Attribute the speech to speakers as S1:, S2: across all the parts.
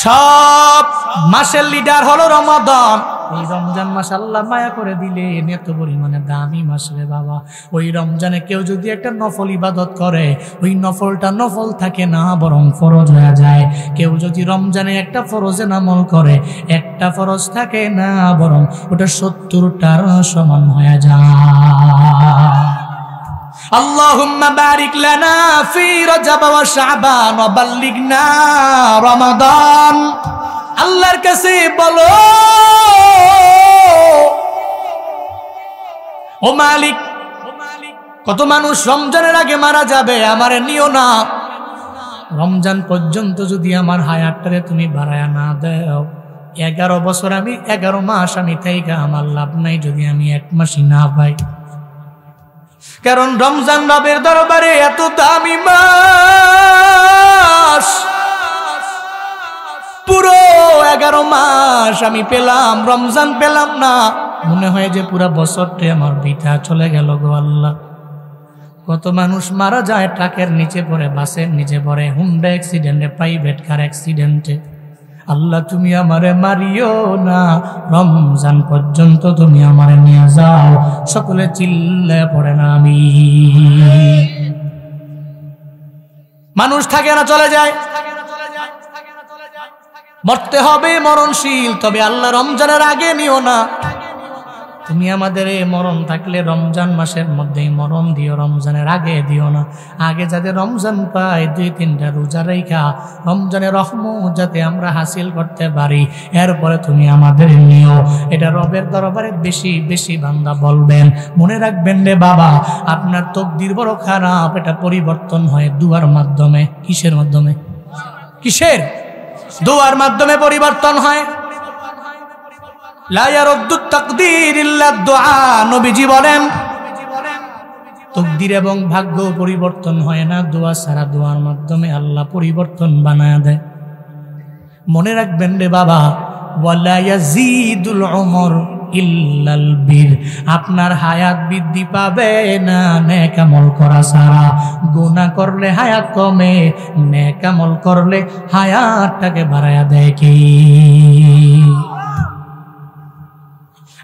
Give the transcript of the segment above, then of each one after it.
S1: সব মাসের লিডার হলো রমাদান। এই রমজান মাস আল্লাহ মায়া করে দিলেন, এত পরিমাণে দামি মাস রে বাবা। ওই রমজানে কেউ যদি একটা নফল ইবাদত করে, ওই নফলটা নফল থাকে না, বরং ফরজ হয়ে যায়। কেউ যদি রমজানে একটা ফরজে আমল করে, একটা ফরজ থাকে না, বরং ওটা 70টার সমান হয়ে যায়। আল্লাহুম্মা বারিক লানা ফি রজব ওয়া শাবান ওয়া বাল্লিগনা রমাদান। আল্লাহর কাছে বলো, ও মালিক, কত মানুষ রমজানের আগে মারা যাবে, আমারে নিও না। রমজান পর্যন্ত যদি আমার হায়াতটারে তুমি বাড়ায়া না দাও, 11 বছর আমি 11 মাস আমি থাইকা আমার লাভ নাই যদি আমি 1 মাসই না পাই। কারণ রমজান রবের দরবারে এত দামি মাস, পুরো 11 মাস আমি পেলাম, রমজান পেলাম না, মনে হয় যে পুরা বছরটা আমার বৃথা চলে গেল গো আল্লাহ। কত মানুষ মারা যায় ট্রাকের নিচে পড়ে, বাসের নিচে পড়ে, হুন্ডা অ্যাক্সিডেন্টে, প্রাইভেট কার অ্যাক্সিডেন্টে। আল্লাহ তুমি আমারে মারিও না, রমজান পর্যন্ত তুমি আমারে নিয়ে যাও। সকলে চিল্লে পড়ে না আমি। মানুষ থাকে না, চলে যায়, মরতে হবে, মরণশীল। তবে আল্লাহ রমজানের আগে নিও না, তুমি আমাদের এই মরণ থাকলে রমজান মাসের মধ্যেই মরণ দিও, রমজানের আগে দিও না। আগে যাতে রমজান পায়, 2-3টা রোজা রেখা রমজানের রহমত যাতে আমরা হাসিল করতে পারি, এরপরে তুমি আমাদের নিও। এটা রবের দরবারে বেশি বেশি বান্দা বলবেন। মনে রাখবেন রে বাবা, আপনার তকদির বড় খারাপ, এটা পরিবর্তন হয় দুয়ার মাধ্যমে। কিসের মাধ্যমে? কিসের? দুয়ার মাধ্যমে পরিবর্তন হয়। লা ইয়ারুদ্দু তাকদীর ইল্লা দুআ, নবীজি বলেন তকদির এবং ভাগ্য পরিবর্তন হয় না দোয়া ছাড়া। দোয়ার মাধ্যমে আল্লাহ পরিবর্তন বানায় দেয়। মনে রাখবেন রে বাবা, ওয়ালা ইয়াজিদুল উমর ইল্লাল বীর, আপনার হায়াত বৃদ্ধি পাবে না নেক আমল করা ছাড়া। গুনাহ করলে হায়াত কমে, নেক আমল করলে হায়াতটাকে বাড়ায়া দেয় কি?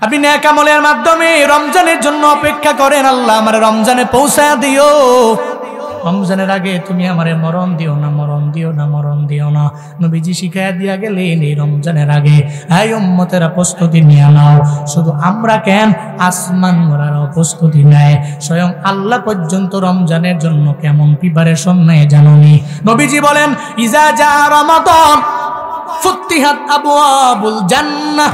S1: আপনি নেক আমলের মাধ্যমে রমজানের জন্য অপেক্ষা করেন, আল্লাহ আমার রমজানে পৌঁছায় দিও। রমজানের আগে তুমি আমারে মরণ দিও না, মরণ দিও না, মরণ দিও না। নবীজি শিখায়া দিয়া গেলেন এই রমজানের আগে, এই উম্মতেরা প্রস্তুতি নিয়ে নাও। শুধু আমরা কেন, আসমান ওরাও প্রস্তুতি নেয়। স্বয়ং আল্লাহ পর্যন্ত রমজানের জন্য কেমন প্রিপারেশন নেয় জানোনি? নবীজি বলেন, ইজা জা রমাদান ফুতিহাত আবওয়াবুল জান্নাহ,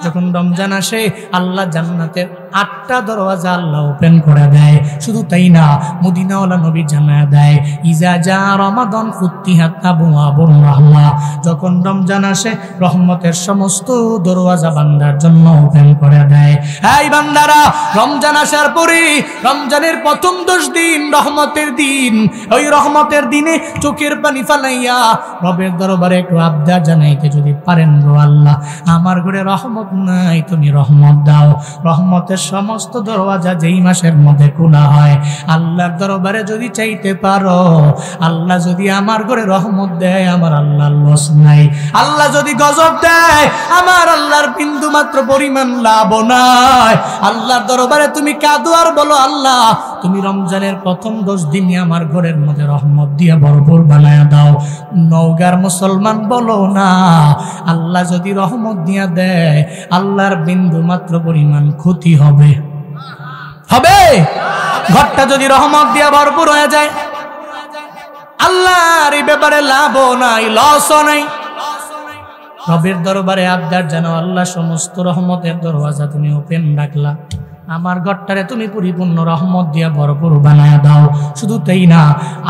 S1: যখন রমজান আসে আল্লাহ জান্নাতের 8টা দরওয়াজা আল্লাহ ওপেন করে দেয়। শুধু তাই না, মদিনাওয়ালা নবী জানায়া দেয়, ইজা জা রমাদান ফুতিহাত আবওয়াবুর রাহমাহ, যখন রমজান আসে রহমতের সমস্ত দরওয়াজা বান্দার জন্য ওপেন করে দেয়। এই বান্দারা, রমজান আসার পরে রমজানের প্রথম 10 দিন রহমতের দিন। ওই রহমতের দিনে চোখের পানি ফালাইয়া রবের দরবারে একটু আবদার জানাইতে যদি পারেন, গো আল্লাহ আমার ঘরে রহমত নাই, তুমি রহমত দাও। রহমতের সমস্ত দরওয়াজা যেই মাসের মধ্যে খোলা হয়, আল্লাহর দরবারে যদি চাইতে পারো, আল্লাহ যদি আমার ঘরে রহমত দেয়, আমার আল্লাহর লস নাই। আল্লাহ যদি গজব দেয়, আমার আল্লাহর বিন্দু মাত্র পরিমাণ লাভ নাই। আল্লাহর দরবারে তুমি কাঁদো আর বলো, আল্লাহ তুমি রমজানের প্রথম 10 দিনই আমার ঘরের মধ্যে রহমত দিয়ে ভরপুর বানায়া দাও। নওগাঁর মুসলমান বলো না, আল্লাহ যদি রহমত দিয়া দেয়, আল্লাহর বিন্দু মাত্র পরিমাণ ক্ষতি হবে হবে? ঘরটা যদি রহমত দিয়া ভরপুর হয়ে যায়, আল্লাহর এই ব্যাপারে লাভও নাই, লসও নাই। রবের দরবারে আবদার জানাও, আল্লাহ সমস্ত রহমতের দরওয়াজা তুমি ওপেন রাখলা, আমার ঘরটারে তুমি পরিপূর্ণ রহমত দিয়া ভরপুর বানায়া দাও। শুধু তাই না,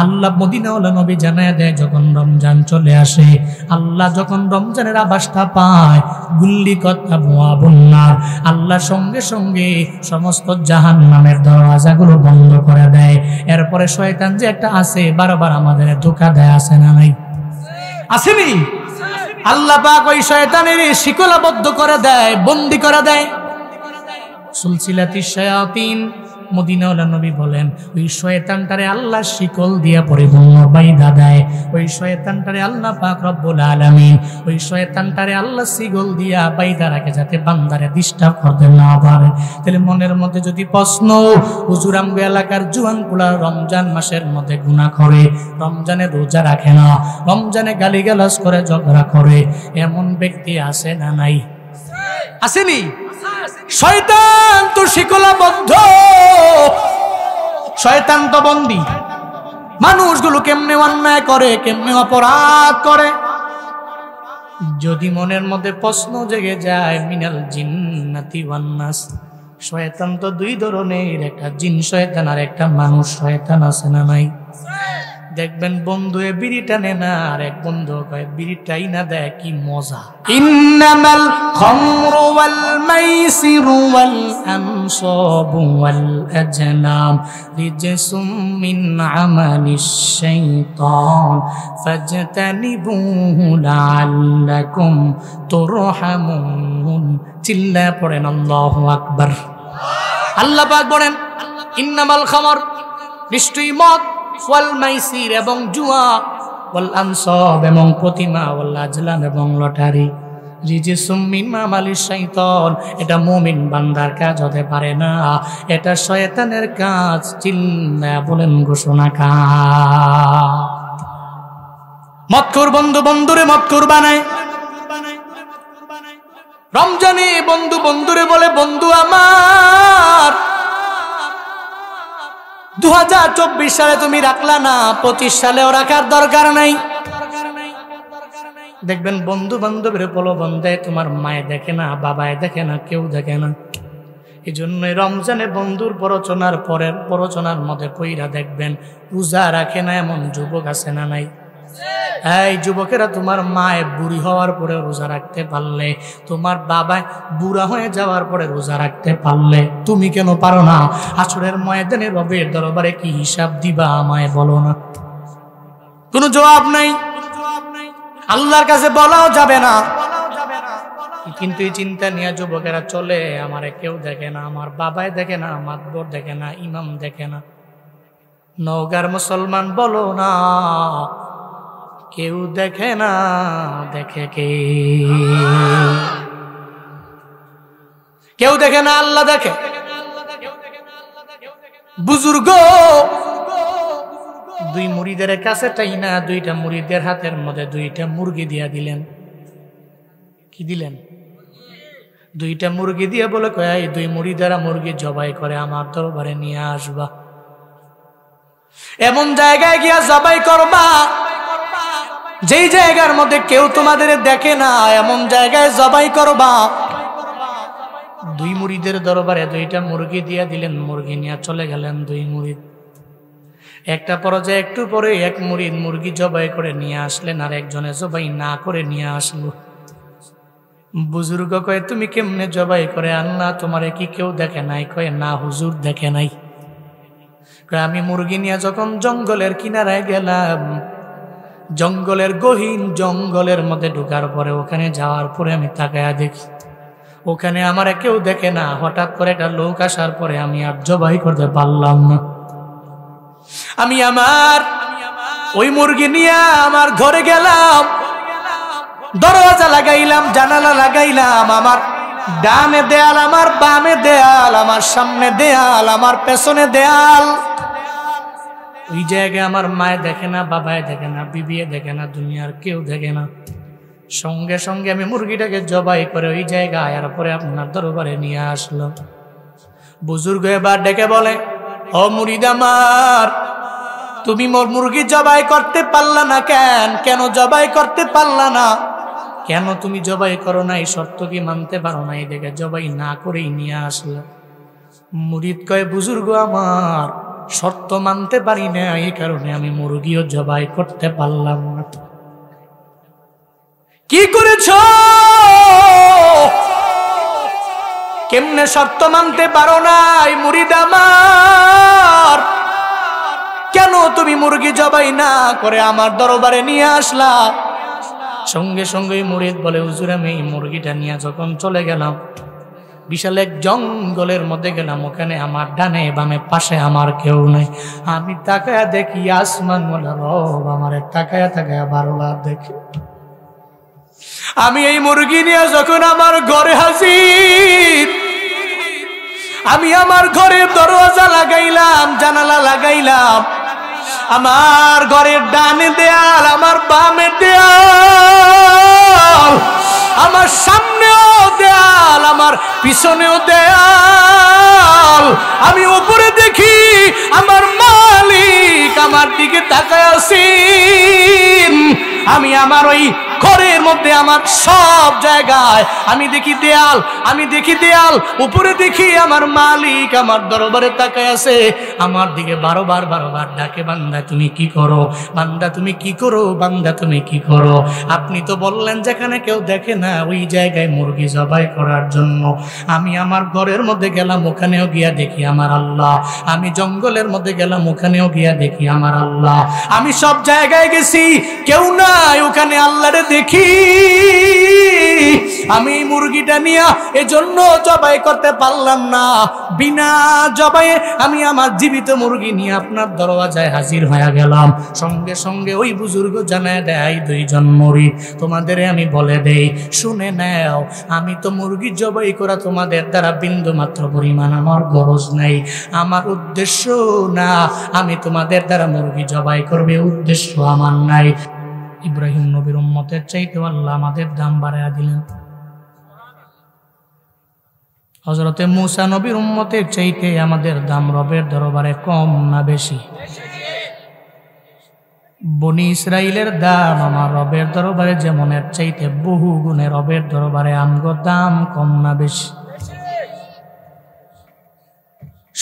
S1: আল্লাহ মদিনাওয়ালা নবী জানায়া দেয়, যখন রমজান চলে আসে, আল্লাহ যখন রমজানের আভাসটা পায়, গুল্লি কথা ভুয়া বন্যার, আল্লাহ সঙ্গে সঙ্গে সমস্ত জাহান্নামের দরওয়াজাগুলো বন্ধ করে দেয়। এরপরে শয়তান যে একটা আছে, বারবার আমাদের ধোঁকা দেয়, আছে না নাই? আসেনি? আল্লাহ পাক ওই শয়তানের শিকলাবদ্ধ করে দেয়, বন্দী করে দেয়। সুলসিলাতিশ শায়াতিন, মদিনাওয়ালা নবী বলেন ওই শয়তানটারে আল্লাহ শিকল দিয়া পরিপূর্ণ বাইধা দেয়। ওই শয়তানটারে আল্লাহ পাক রব্বুল আলামিন ওই শয়তানটারে আল্লাহ শিকল দিয়া বাইধা রাখে যাতে বান্দারে ডিস্টার্ব করতে না পারে। তাহলে মনের মধ্যে যদি প্রশ্ন, হুজুর আমগো এলাকার জুয়ানগুলা রমজান মাসের মধ্যে গুনাহ করে, রমজানে রোজা রাখে না, রমজানে গালিগালাজ করে, ঝগড়া করে, এমন ব্যক্তি আছে না নাই? আসেনি? শয়তান তো শিকলাবদ্ধ, শয়তান তো বন্দী। মানুষগুলো কেমনে অন্যায় করে, কেমনে অপরাধ করে, যদি মনের মধ্যে প্রশ্ন জেগে যায়, মিনাল জিন্নাতি ওয়ান নাস, শয়তান তো দুই ধরনের, একটা জিন শয়তান আর একটা মানুষ শয়তান, আছে না নাই? দেখবেন বন্ধু বিড়ি টানে না, আর এক বন্ধু কয় বিড়িটাই না দেয়, কি মজা। ইন্নামাল খামরু ওয়াল মাইসিরু ওয়াল আনসাবু ওয়াল আজলাম রিজসুম মিন আমালিশ শাইতান ফাজতানিবুহু লাআল্লাকুম তুরহামুন। চিল্লা পড়েন আল্লাহু আকবার। আল্লাহ পাক বলেন ইন্নামাল খামর, নিশ্চয়ই মদ, ওয়াল মাইসির এবং জুয়া, ওয়াল আনসাব এবং প্রতিমা, ওয়াল আজলাম এবং লটারি, রিজসুম মিন আমালিশ শাইতান, এটা মুমিন বান্দার কাজ হতে পারে না, এটা শয়তানের কাজ। চিল্লা বলেন ঘোষণা কা। মদখোর বন্ধু বন্ধুরে মদখোর বানায়, রমজানে বন্ধু বন্ধুরে বলে বন্ধু আমার 2024 সালে তুমি রাখলা না, 25 সালেও রাখার দরকার নাই। দেখবেন বন্ধু বান্ধবের প্রলোভন দেয়, তোমার মায়ে দেখে না, বাবায় দেখে না, কেউ দেখে না। এই জন্যই রমজানে বন্ধুর প্ররোচনার পরের প্ররোচনার মধ্যে পইরা দেখবেন রোজা রাখে না এমন যুবক আছে না নাই? এই যুবকেরা, তোমার মায়ে বুড়ি হওয়ার পরে রোজা রাখতে পারলে, তোমার বাবায় বুড়া হয়ে যাওয়ার পরে রোজা রাখতে পারলে, তুমি কেন পারো না? আসরের ময়দানে রবের দরবারে কি হিসাব দিবা আমায় বলো না? কোনো জবাব নাই, আল্লাহর কাছে বলাও যাবে না। কিন্তু এই চিন্তা নিয়ে যুবকেরা চলে, আমারে কেউ দেখে না, আমার বাবায় দেখে না, মাতবর দেখে না, ইমাম দেখে না। নওগাঁর মুসলমান বলো না, কেউ দেখে না, দেখে কে? কেউ দেখে না, আল্লাহ দেখে। বুজুর্গ দুই মুরিদের কাছে তাই না, দুইটা মুরিদের হাতের মধ্যে দুইটা মুরগি দিয়া দিলেন। কি দিলেন? দুইটা মুরগি দিয়ে বলে কয়, এই দুই মুরিদেরা মুরগি জবাই করে আমার দরবারে নিয়ে আসবা। এমন জায়গায় গিয়া জবাই করবা যেই জায়গার মধ্যে কেউ তোমাদের দেখে না, এমন জায়গায় জবাই করবা। দুই মুরিদের দরবারে দুইটা মুরগি দিয়া দিলেন, মুরগি নিয়ে চলে গেলেন দুই মুরিদ। একটা পর্যায়ে একটু পরে এক মুরিদ মুরগি জবাই করে নিয়ে আসলেন, আর একজনে জবাই না করে নিয়ে আসলো। বুজুর্গ কয়, তুমি কেমনে জবাই করে আনলা? তোমারে কি কেউ দেখে নাই? কয়, না হুজুর, দেখে নাই। কয়, আমি মুরগি নিয়ে যখন জঙ্গলের কিনারায় গেলাম, জঙ্গলের গহীন জঙ্গলের মধ্যে ঢুকার পরে, ওখানে যাওয়ার পরে আমি তাকায়া দেখি ওখানে আমার কেউ দেখে না। হঠাৎ করে একটা লোক আসার পরে আমি আর জবাই করতে পারলাম না। আমি আমার ওই মুরগি নিয়ে আমার ঘরে গেলাম, দরজা লাগাইলাম, জানালা লাগাইলাম, আমার ডানে দেয়াল, আমার বামে দেয়াল, আমার সামনে দেয়াল, আমার পেছনে দেয়াল। ওই জায়গায় আমার মায়ে দেখে না, বাবায় দেখে না, বিবিয়ে দেখে না, দুনিয়ার কেউ দেখে না। সঙ্গে সঙ্গে আমি মুরগিটাকে জবাই করে ওই জায়গায় আয়ার পরে আপনার দরবারে নিয়ে আসলো। বুজুর্গ এবার ডেকে বলে, ও মুরিদ আমার, তুমি মোর মুরগি জবাই করতে পারলা না কেন? কেন জবাই করতে পারলা না? কেন তুমি জবাই করো না? এই শর্ত কি মানতে পারো না? এই দেখে জবাই না করেই নিয়ে আসলো। মুরিদ কয়, বুজুর্গ আমার, শর্ত মানতে পারি না, এই কারণে আমি মুরগিও জবাই করতে পারলাম না। কি করেছ? কেমনে শর্ত মানতে পারো না? এই মুরিদ আমার, কেন তুমি মুরগি জবাই না করে আমার দরবারে নিয়ে আসলা? সঙ্গে সঙ্গে মুরিদ বলে, হুজুর, আমি এই মুরগিটা নিয়ে যখন চলে গেলাম, বিশাল এক জঙ্গলের মধ্যে গেলাম, ওখানে আমার ডানে বামে পাশে আমার কেউ নেই। আমি তাকায়া দেখি আসমান বলে রব আমার তাকায়া তাকায়া বারবার দেখি। আমি এই মুরগি নিয়ে যখন আমার ঘরে হাজির, আমি আমার ঘরের দরজা লাগাইলাম, জানালা লাগাইলাম, আমার ঘরের ডানে দেয়াল, আমার বামে দেয়াল, আমার সামনেও দেয়াল, আমার পিছনেও দেয়াল। আমি উপরে দেখি আমার মালিক আমার দিকে তাকায় আছেন। আমি আমার ওই ঘরের মধ্যে আমার সব জায়গায় আমি দেখি দেয়াল, আমি দেখি দেয়াল, উপরে দেখি আমার মালিক আমার দরবারে তাকায় আছে, আমার দিকে বারবার ডাকে, বান্দা তুমি কি করো, বান্দা তুমি কি করো, বান্দা তুমি কি করো। আপনি তো বললেন যেখানে কেউ দেখে না ওই জায়গায় মুরগি জবাই করার জন্য। আমি আমার ঘরের মধ্যে গেলাম, ওখানেও গিয়া দেখি আমার আল্লাহ। আমি জঙ্গলের মধ্যে গেলাম, ওখানেও গিয়া দেখি আমার আল্লাহ। আমি সব জায়গায় গেছি, কেউ নাই, ওখানে আল্লাহরে দেখি। আমি মুরগিটা নিয়ে এজন্য জবাই করতে পারলাম না, বিনা জবাইয়ে আমি আমার জীবিত মুরগি নিয়ে আপনার দরওয়াজায় হাজির হয়ে গেলাম। সঙ্গে সঙ্গে ওই বুজুর্গ জানায় দেয়, দুইজন মুরিদ তোমাদের আমি বলে দেই, শুনে নাও, আমি তো মুরগি জবাই করা তোমাদের দ্বারা বিন্দু মাত্র পরিমাণ আমার গরজ নাই, আমার উদ্দেশ্য না আমি তোমাদের দ্বারা মুরগি জবাই করবে, উদ্দেশ্য আমার নাই। ইব্রাহিম নবীর উম্মতের চাইতে আল্লাহ আমাদের দাম বাড়ায়া দিলেন। হযরতে মূসা নবীর উম্মতের চাইতে আমাদের দাম রবের দরবারে কম না বেশি? বনি ইসরাইলের দাম আমার রবের দরবারে যেমনের চাইতে বহু গুণে রবের দরবারে আমগো দাম কম না বেশি?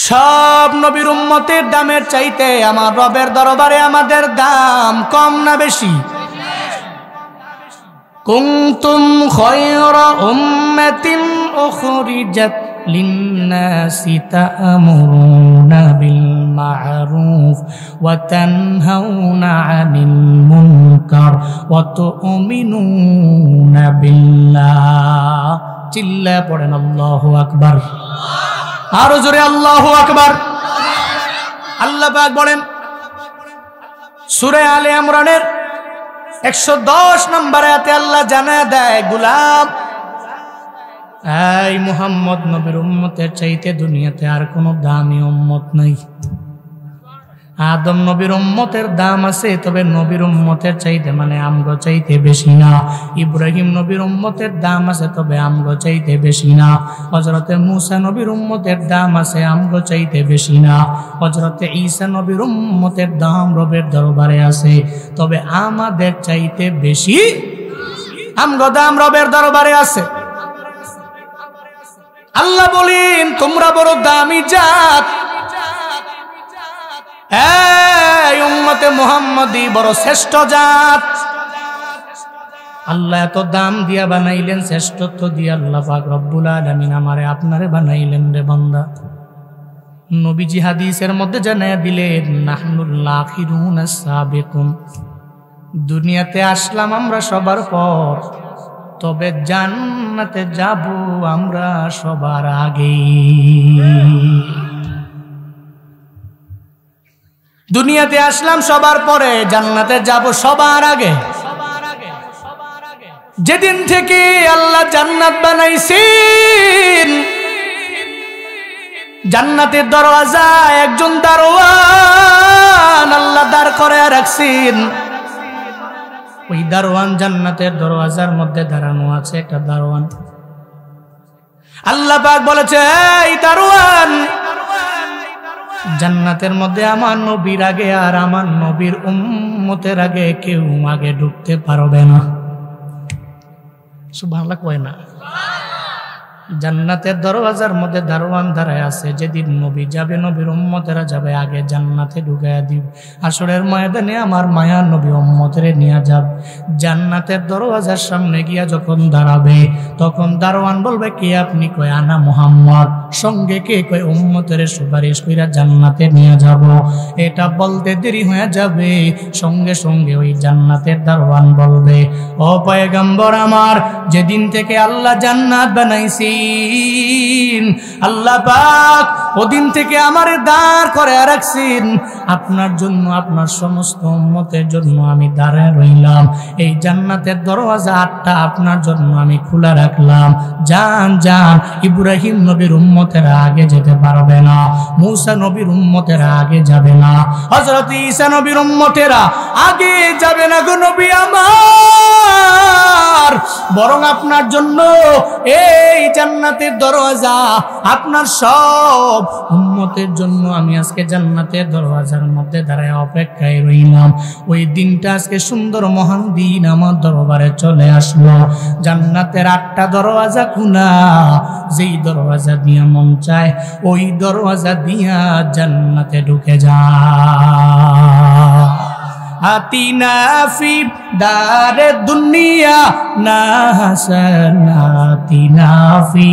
S1: সব নবীর উম্মতের দামের চাইতে আমার রবের দরবারে আমাদের দাম কম না বেশি? কুনতুম খায়রা উম্মাতিন উখরিজাত লিন্নাসি তা'মুরুনা বিল মা'রুফ ওয়া তানহাউনা 'আনিল মুনকার ওয়া তু'মিনুনা বিল্লাহ। চিল্লায়ে পড়েন আল্লাহু আকবার। আরো জোরে আল্লাহু আকবার। আল্লাহ পাক বলেন সূরা আলে ইমরানের 110 নম্বর আয়াতে আল্লাহ জানায় দেয়, গোলাম এই মুহাম্মদ নবীর উম্মতের চাইতে দুনিয়াতে আর কোনো দামি উম্মত নাই। আদম নবীর উম্মতের দাম আছে, তবে নবীর উম্মতের চাইতে মানে আমগো চাইতে বেশি না। ইব্রাহিম নবীর উম্মতের দাম আছে, তবে আমগো চাইতে বেশি না। হযরতে মূসা নবীর উম্মতের দাম আছে, আমগো চাইতে বেশি না। হযরতে ঈসা নবীর উম্মতের দাম রবের দরবারে আছে, তবে আমাদের চাইতে বেশি। আমগো দাম রবের দরবারে আছে। আল্লাহ বলেন তোমরা বড় দামি জাত, এই উম্মতে মুহাম্মদী বড় শ্রেষ্ঠ জাত। আল্লাহ এত দাম দিয়া বানাইলেন, শ্রেষ্ঠত্ব দিয়া আল্লাহ পাক রব্বুল আলামিন আমারে আপনারে বানাইলেন রে বান্দা। নবীজি হাদিসের মধ্যে জানায়া দিলেন, নাহনুল আখিরুনাস সাবিকুন, দুনিয়াতে আসলাম আমরা সবার পর, তবে জান্নাতে যাব আমরা সবার আগে। দুনিয়াতে আসলাম সবার পরে, জান্নাতে যাব সবার আগে। যেদিন থেকে আল্লাহ জান্নাত বানাইছেন, জান্নাতের দরওয়াজা একজন দারোয়ান আল্লাহ দাঁড় করে রাখছেন। ওই দারোয়ান জান্নাতের দরওয়াজার মধ্যে দাঁড়ানো আছে একটা দারোয়ান। আল্লাহ পাক বলেছে, এই দারোয়ান, জান্নাতের মধ্যে আমার নবীর আগে আর আমার নবীর উম্মতের আগে কেউ আগে ঢুকতে পারবে না। সুবহানাল্লাহ কয় না? জান্নাতের দরওয়াজার মধ্যে দারোয়ান দাঁড়ায় আছে। যেদিন নবী যাবে, নবীর উম্মতেরা যাবে আগে, জান্নাতে ঢুকাইয়া দিব। আসরের ময়দানে আমার মায়ার নবী উম্মতের নিয়ে যাব। জান্নাতের দরওয়াজার সামনে গিয়া যখন দাঁড়াবে, তখন দারোয়ান বলবে, কে আপনি? কয় আনা মুহাম্মদ। সঙ্গে কে? কয় উম্মতের সুপারিশ কইরা জান্নাতে নিয়ে যাব। এটা বলতে দেরি হয়ে যাবে, সঙ্গে সঙ্গে ওই জান্নাতের দারোয়ান বলবে, ও পয়গম্বর আমার, যেদিন থেকে আল্লাহ জান্নাত বানাইছি দিন আল্লাহ পাক ওদিন থেকে আমারে দাঁড় করে রাখছেন আপনার জন্য, আপনার সমস্ত উম্মতের জন্য আমি দাঁড়ায় রইলাম। এই জান্নাতের দরওয়াজা 8টা আপনার জন্য আমি খোলা রাখলাম। যান যান, ইব্রাহিম নবীর উম্মতেরা আগে যেতে পারবে না, মূসা নবীর উম্মতেরা আগে যাবে না, হযরত ঈসা নবীর উম্মতেরা আগে যাবে না গো নবী আমার, বরং আপনার জন্য এই জান্নাতের দরওয়াজা আপনার সব উম্মতের জন্য আমি আজকে জান্নাতের দরওয়াজার মধ্যে দাঁড়ায় অপেক্ষায় রইলাম। ওই দিনটা আজকে সুন্দর মহান দিন আমার দরবারে চলে আসলো। জান্নাতের 8টা দরওয়াজা খোলা, যেই দরওয়াজা দিয়া মন চায় ওই দরওয়াজা দিয়া জান্নাতে ঢুকে যা। আতিনা ফি দারে দুনিয়া না হাসানাতিনা ফি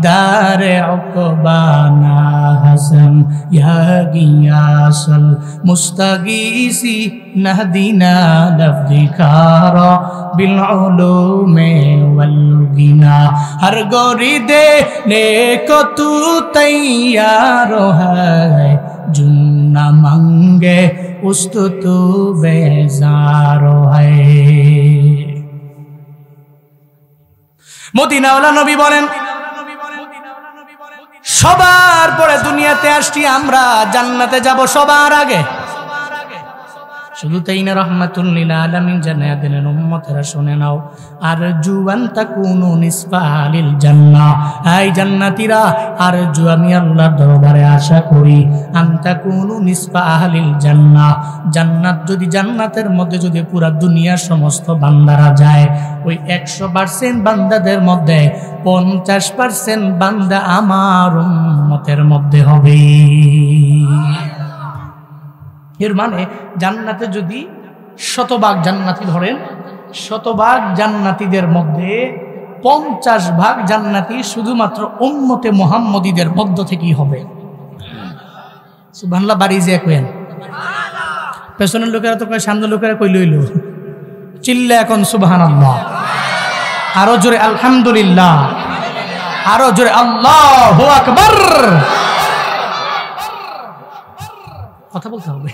S1: দারে উকবা না হাসান ইয়া গিয়াসল মুস্তাগীসি নাহদিনা লফদিকারা বিল উলুমে ওয়াল গিনা হর গরি দে নেকো তু তৈয়ার है जुन्ना मंगे उस्त तू बेजारो है। মদিনাওয়ালা নবী বলেন, সবার পরে দুনিয়াতে আসছি আমরা, জান্নাতে যাব সবার আগে। শুধু তাই না, রাহমাতুল লিল আলামিন জানায়া দিলেন উম্মতেরা শুনে নাও, আরজু আন তাকুনু নিসফালিল জান্নাহ, এই জান্নাতীরা আরজু আমি আল্লাহর দরবারে আশা করি আন তাকুনু নিসফালিল জান্নাহ, জান্নাত যদি জান্নাতের মধ্যে যদি পুরা দুনিয়ার সমস্ত বান্দারা যায়, ওই 100% বান্দাদের মধ্যে 50% বান্দা আমার উম্মতের মধ্যে হবে। এর মানে জান্নাতে যদি 100 জান্নাতি ধরেন, 100 জান্নাতীদের মধ্যে 50 জান্নাতি শুধুমাত্র উম্মতে মুহাম্মদীদের মধ্য থেকেই হবে। সুবহানাল্লাহ, বাড়ি যে কইেন, পেছনের লোকেরা তো কয়, সামনের লোকেরা কই লইল, চিল্লা এখন সুবহানাল্লাহ, আরো জোরে আলহামদুলিল্লাহ, আরো জোরে আল্লাহু আকবার। কথা বলতে হবে,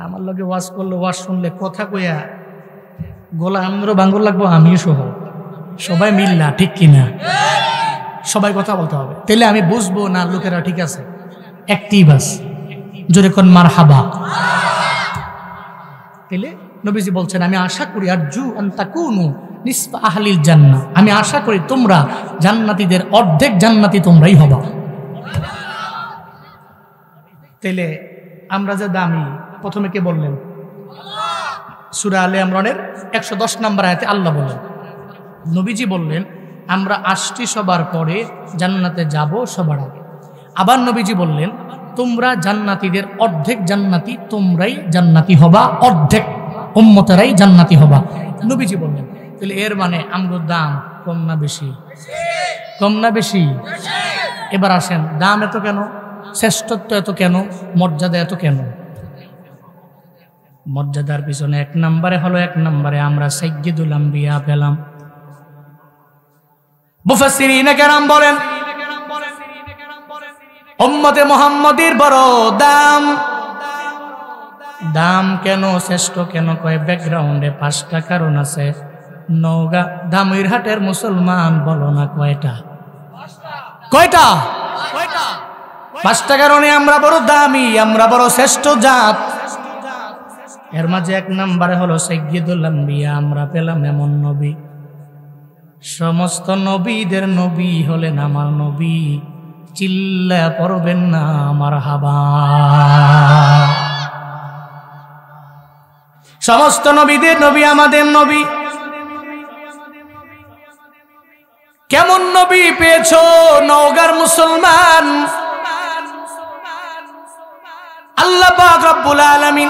S1: আমার লগে ওয়াজ করলে, ওয়াজ শুনলে, কথা কইয়া গলা আমারও বাঙ্গর লাগবো, আমিও সহ, সবাই মিল্লা, ঠিক কিনা? সবাই কথা বলতে হবে, তাহলে আমি বুঝবো না লোকেরা ঠিক আছে, অ্যাক্টিভ আছে, জোরে কোন মারহাবা। তাহলে নবীজি বলছেন, আমি আশা করি আরজু আন তাকুনু নিসফা আহলিল জান্নাহ, আমি আশা করি তোমরা জান্নাতীদের অর্ধেক জান্নাতি তোমরাই হবা। তাহলে আমরা যে দামি, প্রথমে কে বললেন? সূরা আলে ইমরানের 110 নম্বর আয়াতে আল্লাহ বললেন, নবীজি বললেন আমরা আসছি সবার পরে, জান্নাতে যাব সবার আগে। আবার নবীজি বললেন তোমরা জান্নাতীদের অর্ধেক জান্নাতি তোমরাই জান্নাতি হবা, অর্ধেক উম্মতেরাই জান্নাতি হবা, নবীজি বললেন। তাহলে এর মানে আমগোর দাম কম না বেশি? কম না বেশি? এবার আসেন, দাম এত কেন, শ্রেষ্ঠত্ব এত কেন, মর্যাদা এত কেন? মর্যাদার পিছনে 1 নম্বরে হলো, 1 নম্বরে আমরা সাইয়্যিদুল আম্বিয়া পেলাম। মুফাসসিরিনে কেরাম বলেন উম্মতে মুহাম্মদীর বড় দাম। দাম কেন, শ্রেষ্ঠ কেন কয়, ব্যাকগ্রাউন্ডে 5টা কারণ আছে। নওগাঁ ধামইরহাটের মুসলমান বলো না কয়টা? কয়টা? 5টা কারণে আমরা বড় দামি, আমরা বড় শ্রেষ্ঠ জাত। এর মাঝে 1 নম্বরে হলো সাইয়্যিদুল আম্বিয়া, আমরা পেলাম এমন নবী, সমস্ত নবীদের নবী হলেন আমার নবী। চিল্লা পড়বেন না মারহাবা। সমস্ত নবীদের নবী আমাদের নবী। কেমন নবী পেয়েছো নওগাঁর মুসলমান? আল্লাহ পাক রব্বুল আলামিন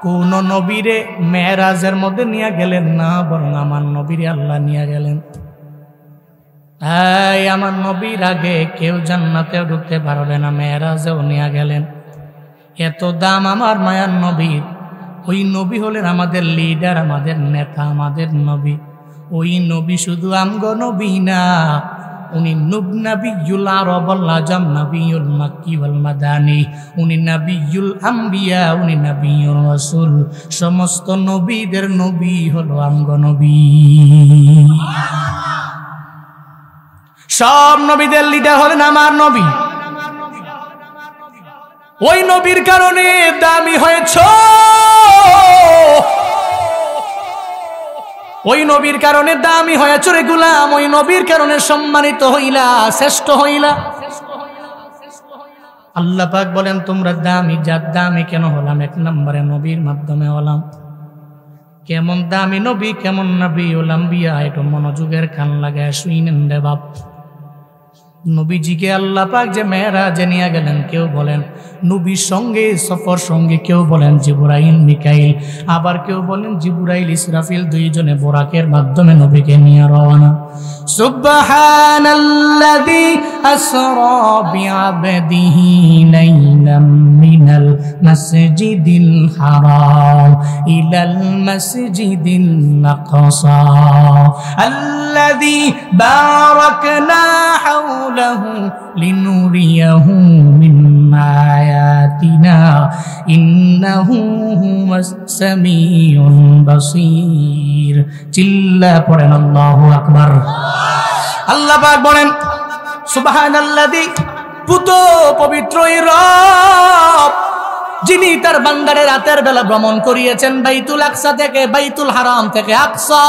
S1: কোন নবীরে মেরাজের মধ্যে নিয়ে গেলেন না, বরং আমার নবীরে আল্লাহ নিয়ে গেলেন। এই আমার নবীর আগে কেউ জান্নাতেও ঢুকতে পারবে না, মেরাজেও নিয়ে গেলেন। এত দাম আমার মায়ার নবীর। ওই নবী হলেন আমাদের লিডার, আমাদের নেতা, আমাদের নবী। ওই নবী শুধু আমগো নবী না, উনি নবিয়ুল আরব ওয়াল আজম, নবিয়ুল মাক্কি ওয়াল মাদানি, উনি নবিয়ুল আম্বিয়া, উনি নবিয়ুর রাসূল। সমস্ত নবীদের নবী হলো আমগো নবী। সব নবীদের লিডার হলেন আমার নবী। ওই নবীর কারণে দামি হয়েছ, ওই নবীর কারণে দামি হয়েছ রে গোলাম, ওই নবীর কারণে সম্মানিত হইলা, শ্রেষ্ঠ হইলা। আল্লাহ পাক বলেন তোমরা দামি জাত, দামি কেন হলাম? এক নম্বরে নবীর মাধ্যমে হলাম। কেমন দামি নবী, কেমন নবী হলাম বিয়া, একটু মনোযোগের কান লাগায় শুইনেন রে বাপ। নবীজিকে আল্লাহ পাক যে মেরাজে নিয়ে গেলেন, কেউ বলেন নবীর সঙ্গে সফর সঙ্গে, কেউ বলেন জিবরাইল মিকাইল, আবার কেউ বলেন জিবরাইল ইসরাফিল, দুইজনে বোরাকের মাধ্যমে নবীকে নিয়ে রওনা। সুবহানাল্লাযী আসরা বিআবদিহি লাইলাম মিনাল মাসজিদিল হারাম ইলাল মাসজিদিল আকসা আল্লাযী বারাকনা হাওলাহু লিনুরিয়াহু মিন আয়াতিনা ইন্নাহু হুয়াস সামিউল বাসীর। চিল্লা পড়েন আল্লাহু আকবার। আল্লাহ পাক বলেন সুবহানাল্লাযী, পুত পবিত্র রব, যিনি তার বান্দারে রাতের বেলা ভ্রমণ করিয়েছেন বাইতুল আকসা থেকে, বাইতুল হারাম থেকে আকসা,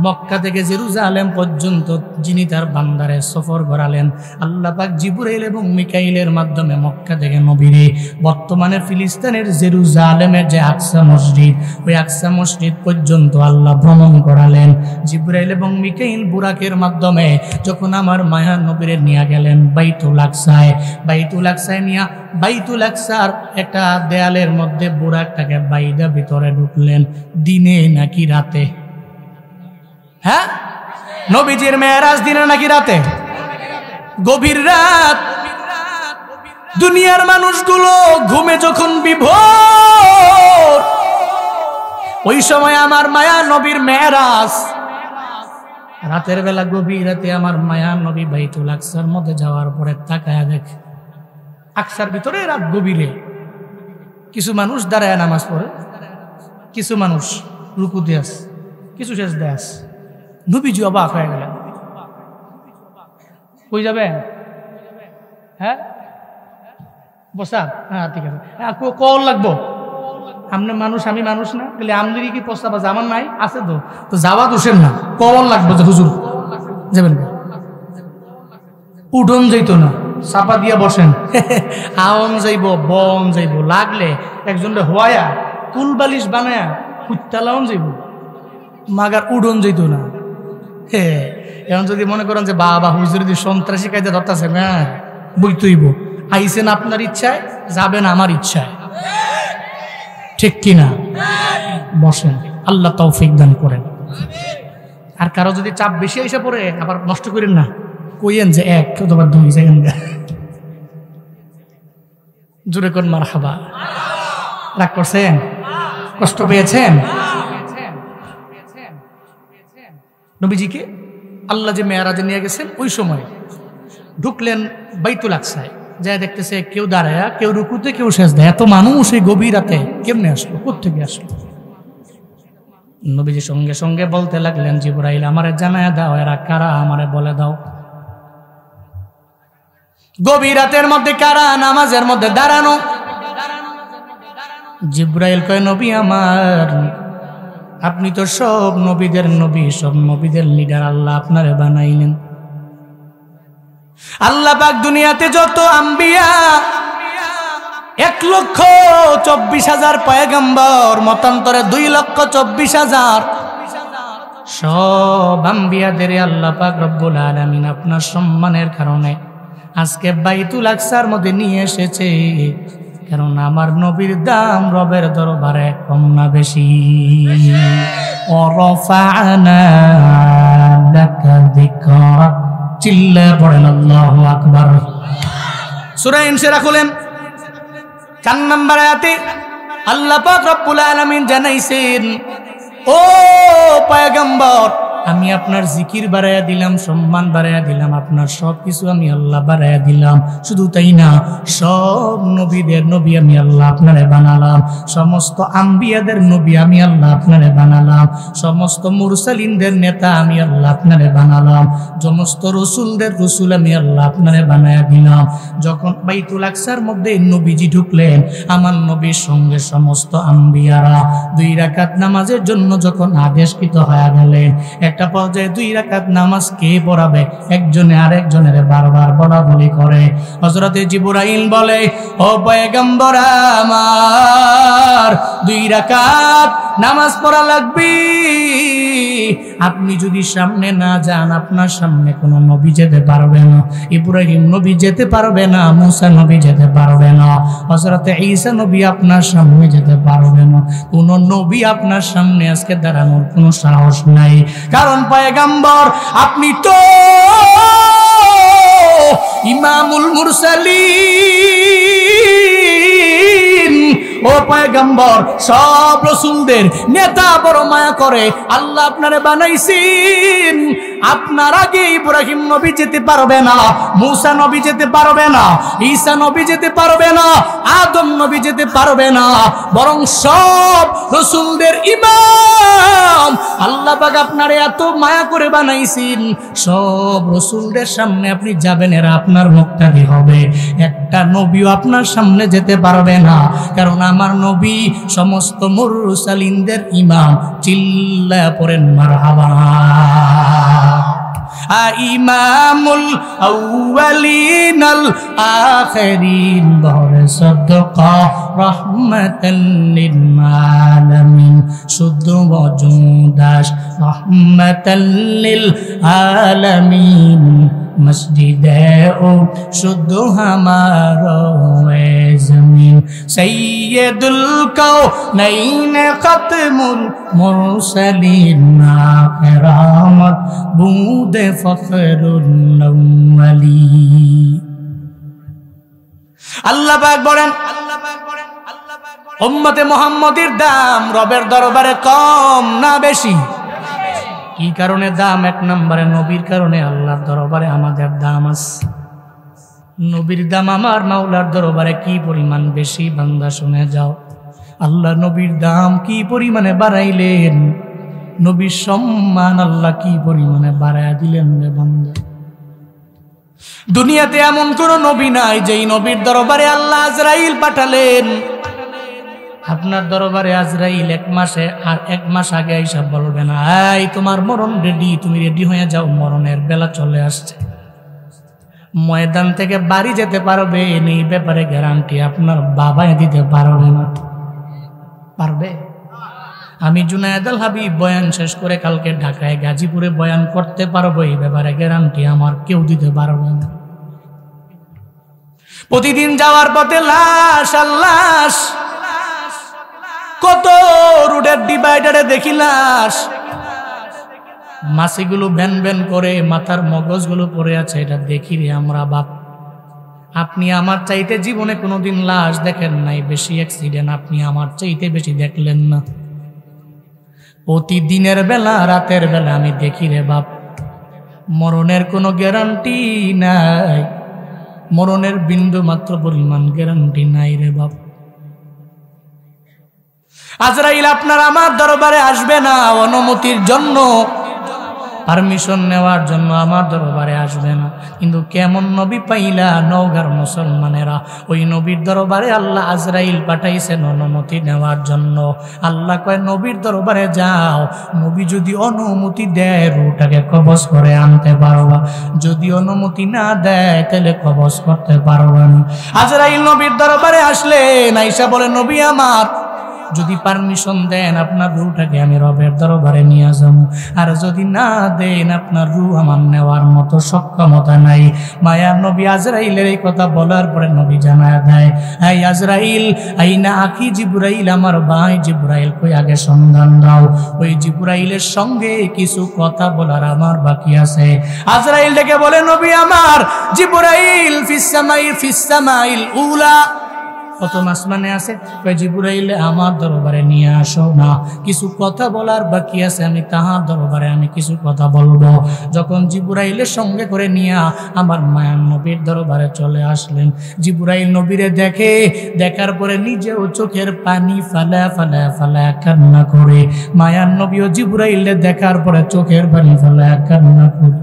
S1: মক্কা থেকে জেরুজালেম পর্যন্ত যিনি তার বান্দারে সফর করালেন। আল্লাহ পাক জিবরাইল এবং মিকাইলের মাধ্যমে মক্কা থেকে নবীরে বর্তমানে ফিলিস্তিনের জেরুজালেমের যে আকসা মসজিদ, ওই আকসা মসজিদ পর্যন্ত আল্লাহ ভ্রমণ করালেন। জিবরাইল এবং মিকাইল বুরাকের মাধ্যমে যখন আমার মায়া নবীরে নিয়ে গেলেন বাইতুল আকসায়, বাইতুল আকসায় নিয়ে বাইতুল আকসার একটা দেয়ালের মধ্যে বুরাকটাকে বাইদা ভিতরে ঢুকলেন। দিনে নাকি রাতে? হ্যাঁ, নবীজির মেরাজ দিনে নাকি রাতে? গভীর রাত। দুনিয়ার মানুষগুলো ঘুমে যখন বিভোর, ওই সময় আমার মায়া নবীর মেরাজ। রাতের বেলা গভীর রাতে আমার মায়া নবী বাইতুল আকসার মধ্যে যাওয়ার পরে তাকায়া দেখে আকসার ভিতরে রাত গভীরে কিছু মানুষ দাঁড়ায় নামাজ পড়ে, কিছু মানুষ রুকুতে আছে, কিছু সেজদায় আছে। নবীজি অবাক হয়ে গেলেন। কই যাবেন? হ্যাঁ বসা, হ্যাঁ ঠিক আছে, কল লাগবো। আপনি মানুষ, আমি মানুষ না, বলে আমদের কি প্রস্তাব আছে? আমার নাই, আছে তো, তো যাওয়া দোষের না, কল লাগবো যে হুজুর যাবেন। উঠন যাইতো না, চাপা দিয়া বসেন, আওন যাইব, বন যাইব, লাগলে একজনটা হওয়া কুল বালিশ বানায়া কুত্তালাওন যাইব, মাগার উডন যাইতো না। এখন যদি মনে করেন যে বাবা হুজুর যদি সন্ত্রাসী কায়দা ধরতেছে, না বইতইব, আইসেন আপনার ইচ্ছায়, যাবেন আমার ইচ্ছায়, ঠিক কিনা? বসেন, আল্লাহ তৌফিক দান করেন। আর কারো যদি চাপ বেশি এসে পড়ে, আবার নষ্ট করেন না, কইেন যে এক অথবা দুই জায়গা। জোরে কোন মারহাবা। রাগ করছেন? কষ্ট পেয়েছেন? নবীজিকে আল্লাহ যে মেরাজে নিয়ে গেছেন, ওই সময় ঢুকলেন বাইতুল আকসায়, যা দেখতেছে কেউ দাঁড়ায়, কেউ রুকুতে, কেউ সেজদায়। এত মানুষ এই গভীর রাতে কেমনে আসলো, কোত্থেকে আসলো? নবীজি সঙ্গে সঙ্গে বলতে লাগলেন, জিবরাইল আমারে জানায়া দাও এরা কারা, আমারে বলে দাও। গভীর রাতের মধ্যে কারা নামাজের মধ্যে দাঁড়ানো? জিবরাইল কয়, নবী আমার, আপনি তো সব নবীদের নবী, সব নবীদের লিডার, আল্লাহ আপনারে বানাইলেন। আল্লাহ পাক দুনিয়াতে যত আম্বিয়া 1,24,000 পয়গম্বর, মতান্তরে 2,24,000, সব আম্বিয়াদের আল্লাহ পাক রব্বুল আলামিন আপনার সম্মানের কারণে আজকে বাইতুল আকসার মধ্যে নিয়ে এসেছে। কারণ আমার নবীর দাম রবের দরবারে কম না বেশি। ওয়ারাফা'না লাকা যিকরাক, চিল্লা পড়েন আল্লাহু আকবার। সূরা ইনশিরা খুলেন, 4 নম্বর আয়াতে আল্লাহ পাক রব্বুল আলামিন জানাইছেন, ও পয়গম্বর আমি আপনার জিকির বাড়াইয়া দিলাম, সম্মান বাড়াইয়া দিলাম, আপনার সব কিছু আমি আল্লাহ বাড়াইয়া দিলাম। শুধু তাই না, সব নবীদের নবী আমি আল্লাহ আপনারে বানালাম, সমস্ত আম্বিয়াদের নবী আমি আল্লাহ আপনারে বানালাম, সমস্ত মুরসালিনদের নেতা আমি আল্লাহ আপনারে বানালাম, সমস্ত রসুলদের রসুল আমি আল্লাহ আপনারে বানাইয়া দিলাম। যখন বাইতুল আকসার মধ্যে নবীজি ঢুকলেন, আমার নবীর সঙ্গে সমস্ত আম্বিয়ারা 2 রাকাত নামাজের জন্য যখন আদেশকৃত হয়ে গেলেন, একটা পর্যায়ে 2 রাকাত নামাজ কে পড়াবে, একজনে আরেকজনের বারবার বলা বলি করে। হযরতে জিবরাইল বলে, ও পয়গম্বর আমার, 2 রাকাত নামাজ পড়া লাগবে। আপনি যদি সামনে না যান, আপনার সামনে কোনো নবী যেতে পারবে না। ইব্রাহিম নবী যেতে পারবে না, মুসা নবী যেতে পারবে না, হযরতে ঈসা নবী আপনার সামনে যেতে পারবে না। কোন নবী আপনার সামনে আজকে দাঁড়ানোর কোনো সাহস নাই, কারণ পয়গম্বর আপনি তো ইমামুল মুরসালিন। ও পয়গম্বর, সব রাসূলদের নেতা, বড় মায়া করে আল্লাহ আপনারে বানাইছেন। আপনার আগে ইব্রাহিম নবী যেতে পারবে না, মুসা নবী যেতে পারবে না, ঈসা নবী যেতে পারবে না, আদম নবী যেতে পারবে না, বরং সব রাসূলদের ইমাম আল্লাহ পাক আপনারে এত মায়া করে বানাইছেন। সব রাসূলদের সামনে আপনি যাবেন, এরা আপনার মুক্তাদি হবে। একটা নবীও আপনার সামনে যেতে পারবে না, কারণ আমার নবী সমস্ত মুরসালিনদের ইমাম। চিল্লায়া পড়েন মারহাবা। ইমামুল আউয়ালিনাল আখিরিন, বহরে সাদকা রাহমাতাল লিল আলামিন, শুদ্ধ ওজুদাস রাহমাতাল লিল আলামিন, মসজিদে ও শুদ্ধ হামারো জমিন, সৈয়দুল কাউনাইন খতমুল মুরসালিন, আখিরামত বুদে ফখরুল আউয়ালি। আল্লাহ পাক বলেন, উম্মতে মুহাম্মাদের দাম রবের দরবারে কম না বেশি? কি কারণে দাম? 1 নম্বরে নবীর কারণে আল্লাহর দরবারে আমাদের দাম আছে। নবীর দাম আমার মাওলার দরবারে কি পরিমাণ বেশি, বান্দা শুনে যাও। আল্লাহ নবীর দাম কি পরিমাণে বাড়াইলেন, নবীর সম্মান আল্লাহ কি পরিমাণে বাড়াইয়া দিলেন রে বান্দা। দুনিয়াতে এমন কোন নবী নাই যেই নবীর দরবারে আল্লাহ আজরাইল পাঠালেন। আপনার দরবারে আজরাইল 1 মাস আগে আইসা বলবে না, এই তোমার মরণ রেডি, তুমি রেডি হয়ে যাও, মরণের বেলা চলে আসছে। ময়দান থেকে বাড়ি যেতে পারবে, এই ব্যাপারে গ্যারান্টি আপনার বাবাই দিতে পারবে না। পারবে? আমি জুনায়েদ আল হাবিব বয়ান শেষ করে কালকে ঢাকায় গাজীপুরে বয়ান করতে পারবো, এই ব্যাপারে গ্যারান্টি আমার কেউ দিতে পারবে না। প্রতিদিন যাওয়ার পথে লাশ আর লাশ, কত রোডের ডিভাইডারে দেখি লাশ, মাছিগুলো ভ্যান ভ্যান করে, মাথার মগজগুলো পড়ে আছে, এটা দেখি রে আমরা বাপ। আপনি আমার চাইতে জীবনে কোনোদিন লাশ দেখেন নাই, বেশি অ্যাক্সিডেন্ট আপনি আমার চাইতে বেশি দেখলেন না। প্রতিদিনের বেলা, রাতের বেলা আমি দেখি রে বাপ। মরণের কোনো গ্যারান্টি নাই, মরণের বিন্দু মাত্র পরিমাণ গ্যারান্টি নাই রে বাপ। আজরাইল আপনার আমার দরবারে আসবে না অনুমতির জন্য, পারমিশন নেওয়ার জন্য আমার দরবারে আসবে না। কিন্তু কেমন নবী পাইলা নওগাঁর মুসলমানেরা, ওই নবীর দরবারে আল্লাহ আজরাইল পাঠাইছেন অনুমতি নেওয়ার জন্য। আল্লাহ কয় নবীর দরবারে যাও, নবী যদি অনুমতি দেয় রূহটাকে কবজ করে আনতে পারবা, যদি অনুমতি না দেয় তাহলে কবজ করতে পারবা না। আজরাইল নবীর দরবারে আসলেন, আয়েশা বলে, নবী আমার, যদি পারমিশন দেন আপনার রূহটাকে আমি রবের দরবারে নিয়ে যাব, আর যদি না দেন আপনার রূহ আমার নেওয়ার মতো সক্ষমতা নাই। মায়ার নবী আজরাইলের এই কথা বলার পরে নবী জানায় দেয়, এই আজরাইল, আইনা আখি জিবরাইল, আমার ভাই জিবরাইল কই, আগে সন্ধান দাও। ওই জিবরাইলের সঙ্গে কিছু কথা বলার আমার বাকি আছে। আজরাইল ডেকে বলে, নবী আমার, জিবরাইল ফিস সামাইল উলা, প্রথম আসমানে আছে, জিবরাইল আমার দরবারে নিয়ে আসো না, কিছু কথা বলার বাকি আছে, আমি তাহার দরবারে আমি কিছু কথা বলবো। যখন জিবরাইলের সঙ্গে করে নিয়ে আমার মায়ার নবীর দরবারে চলে আসলেন, জিবরাইল নবীরে দেখে, দেখার পরে নিজেও চোখের পানি ফালা ফালা ফালা কান্না করে। মায়ার নবীও জিবরাইলে দেখার পরে চোখের পানি ফালা কান্না করে।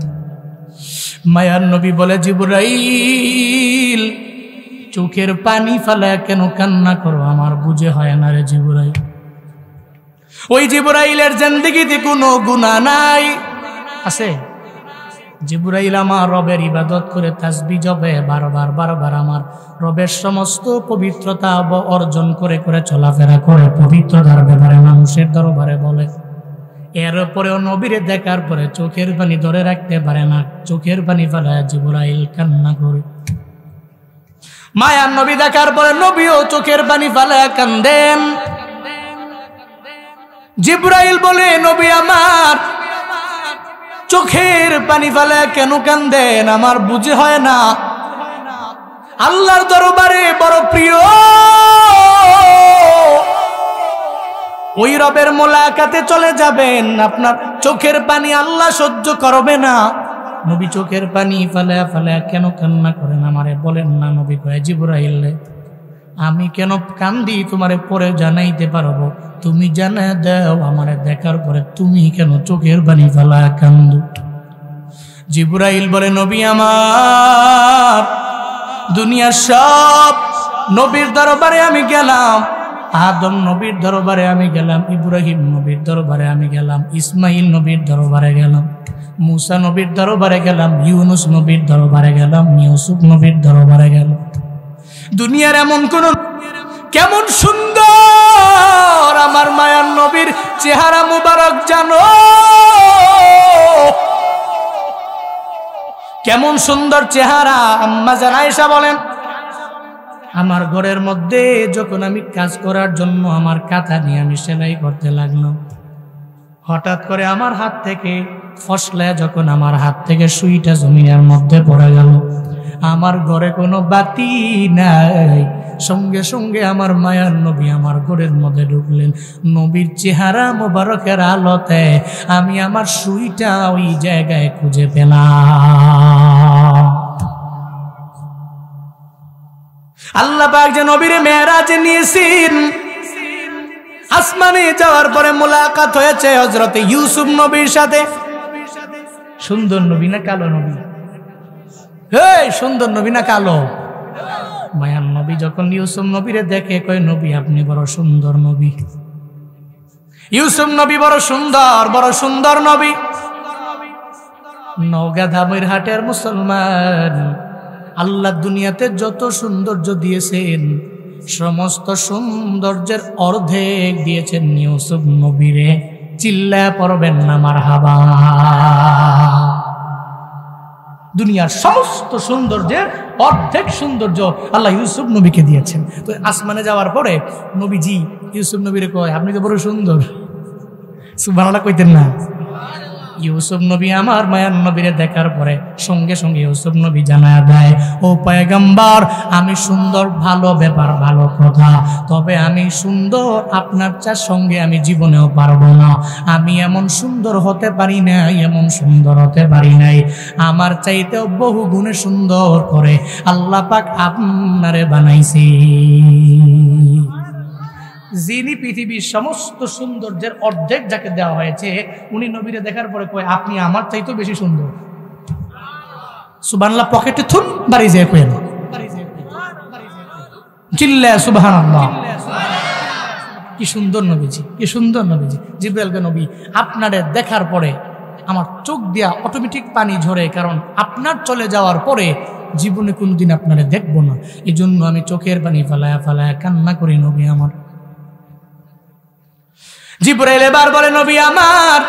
S1: মায়ার নবী বলে, জিবরাইল চোখের পানি ফালা কেন কান্না করো? আমার বুঝে হয় না রে জিবরাইল। ওই জিবরাইলের জিন্দেগিতে কোনো গুনাহ নাই, আছে? জিবরাইল আমার রবের ইবাদত করে তাসবিহ জপে বারবার বারবার, আমার রবের সমস্ত পবিত্রতা অর্জন করে করে চলাফেরা করে, পবিত্রতার ব্যাপারে মানুষের দরবারে বলে। এরপরেও নবীরে দেখার পরে চোখের পানি ধরে রাখতে পারে না, চোখের পানি ফেলায় জিবরাইল কান্না করে। মায়ার নবী দেখার পরে নবীও চোখের পানি ফেলায় কান্দেন। জিবরাইল বলে, নবী আমার চোখের পানি ফেলায় কেন কান্দেন? আমার বুঝে হয় না। আল্লাহর দরবারে বড় প্রিয় ওই রবের মোলাকাতে চলে যাবেন, আপনার চোখের পানি আল্লাহ সহ্য করবে না। নবী চোখের পানি ফেলে ফেলে কেন কান্না করেন আমারে বলেন না। নবী কয়, জিবরাইল আমি কেন কান্দি তোমারে পরে জানাইতে পারবো, তুমি জানা দাও আমারে দেখার পরে তুমি কেন চোখের পানি ফেলা কান্দো। জিবরাইল বলে, নবী আমার দুনিয়ার সব নবীর দরবারে আমি গেলাম, আদম নবীর দরবারে আমি গেলাম, ইব্রাহিম নবীর দরবারে আমি গেলাম, ইসমাইল নবীর দরবারে গেলাম, মুসা নবীর দরবারে গেলাম, ইউনুস নবীর দরবারে গেলাম, ইউসুফ নবীর দরবারে গেলাম। দুনিয়ার এমন কোন, কেমন সুন্দর আমার মায়ার নবীর চেহারা মুবারক জানো, কেমন সুন্দর চেহারা। আম্মা জান আয়েশা বলেন, আমার ঘরের মধ্যে যখন আমি কাজ করার জন্য আমার কাঁথা নিয়ে আমি সেলাই করতে লাগলাম, হঠাৎ করে আমার হাত থেকে ফসলা, যখন আমার হাত থেকে সুইটা জমিনের মধ্যে পড়ে গেল, আমার ঘরে কোনো বাতি নাই, সঙ্গে সঙ্গে আমার মায়ার নবী আমার ঘরের মধ্যে ঢুকলেন। নবীর চেহারা মোবারকের আলোতে আমি আমার সুইটা ওই জায়গায় খুঁজে পেলাম। আল্লাহ পাক যে নবীরে মেরাজে নিয়েছেন, আসমানে যাওয়ার পরে মোলাকাত হয়েছে হযরতে ইউসুফ নবীর সাথে। সুন্দর নবী না কালো নবী? সুন্দর নবী না কালো? মায়ার নবী যখন ইউসুফ নবীরে দেখে কয়, নবী আপনি বড় সুন্দর নবী। ইউসুফ নবী বড় সুন্দর নবী। নওগাঁ ধামইরহাটের মুসলমান, আল্লাহ দুনিয়াতে যত সৌন্দর্য দিয়েছেন সমস্ত সৌন্দর্যের অর্ধেক দিয়েছেন ইউসুফ নবীরে। চিল্লায় পড়বেন না মারহাবা। দুনিয়ার সমস্ত সৌন্দর্যের অর্ধেক সৌন্দর্য আল্লাহ ইউসুফ নবীকে দিয়েছেন। তো আসমানে যাওয়ার পরে নবীজি ইউসুফ নবীরে কয়, আপনি তো বড় সুন্দর। সুবহানাল্লাহ কইতেন না? ইউসুফ নবী আমার মায়ার নবীরে দেখার পরে সঙ্গে সঙ্গে ইউসুফ নবী জানায়া দেয়, ও পয়গম্বর আমি সুন্দর, ভালো ব্যাপার, ভালো কথা, তবে আমি সুন্দর আপনার চার সঙ্গে আমি জীবনেও পারবো না। আমি এমন সুন্দর হতে পারি নাই, এমন সুন্দর হতে পারি নাই। আমার চাইতেও বহু গুণে সুন্দর করে আল্লাহ পাক আপনারে বানাইছি। যিনি পৃথিবীর সমস্ত সৌন্দর্যের অর্ধেক যাকে দেওয়া হয়েছে, উনি নবীরে দেখার পরে কয়, আপনি আমার চাইতেও বেশি সুন্দর। সুবহানাল্লাহ পকেটে থুন বাড়ি যায় কয়েন, চিল্লা সুবহানাল্লাহ। কি সুন্দর নবীজি, কি সুন্দর নবীজি। জিবরাইলকে নবী আপনারে দেখার পরে আমার চোখ দিয়া অটোমেটিক পানি ঝরে, কারণ আপনার চলে যাওয়ার পরে জীবনে কোনোদিন আপনারে দেখবো না, এই জন্য আমি চোখের পানি ফালায়া ফালায়া কান্না করি নবী আমার। জিবরাইল এবার বলে, নবী আমার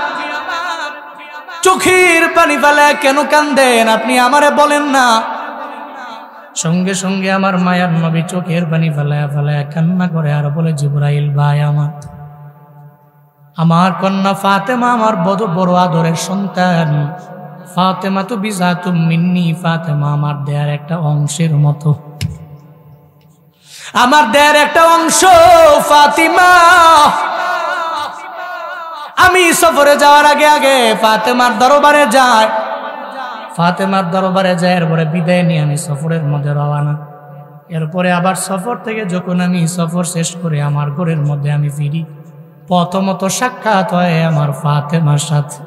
S1: চোখের পানি ফালায়া কেন কান্দেন, আপনি আমারে বলেন না। সঙ্গে সঙ্গে আমার মায়ার নবী চোখের পানি ফালায়া ফালায়া কান্না করে আর বলে, জিবরাইল ভাই আমার কন্যা ফাতেমা আমার বড় আদরের সন্তান, ফাতেমা তো বিজাতুম মিন্নি, ফাতেমা আমার দেয়ার একটা অংশের মতো। আমার দেহের একটা অংশ ফাতিমা, আমি সফরে যাওয়ার আগে আগে ফাতেমার দরবারে যাই, ফাতেমার দরবারে যাই, এরপরে বিদায় নিয়ে আমি সফরের মধ্যে রওনা। এরপরে আবার সফর থেকে যখন আমি সফর শেষ করে আমার ঘরের মধ্যে আমি ফিরি, প্রথমত সাক্ষাৎ হয় আমার ফাতেমার সাথে।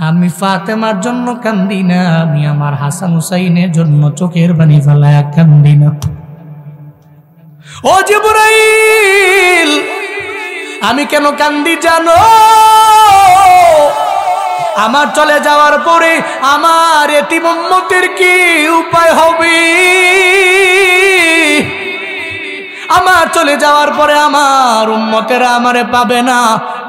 S1: আমি ফাতেমার জন্য কান্দি না, আমি আমার হাসান হুসাইনের জন্য চোখের পানি ফেলায় কান্দি না। ও জিবরাইল, আমি কেন কান্দি জানো? আমার চলে যাওয়ার পরে আমার এতিম উম্মতের কি উপায় হবে? আমার চলে যাওয়ার পরে আমার উম্মতেরা আমারে পাবে না।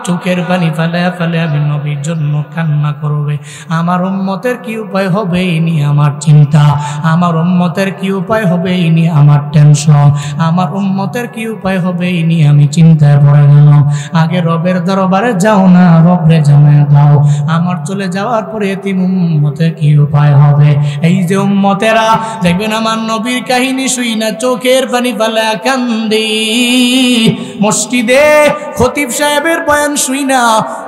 S1: চোখের পানি ফেলে ফেলে আমি নবীর জন্য কান্না করবে। আমার উম্মতের কি উপায় হবে এই নিয়ে আমার চিন্তা, আমার উম্মতের কি উপায় হবে এই নিয়ে আমার টেনশন, আমার উম্মতের কি উপায় হবে এই নিয়ে আমি চিন্তায় পড়ে গেলাম। আগে রবের দরবারে যাও না, রবরে জানায় দাও আমার চলে যাওয়ার পরে এতিম উম্মতের কি উপায় হবে। এই যে উম্মতেরা দেখবেন আমার নবীর কাহিনী শুই না চোখের পানি ফেলে কান্দি, মসজিদে খতিব সাহেবের বয়ান শুই না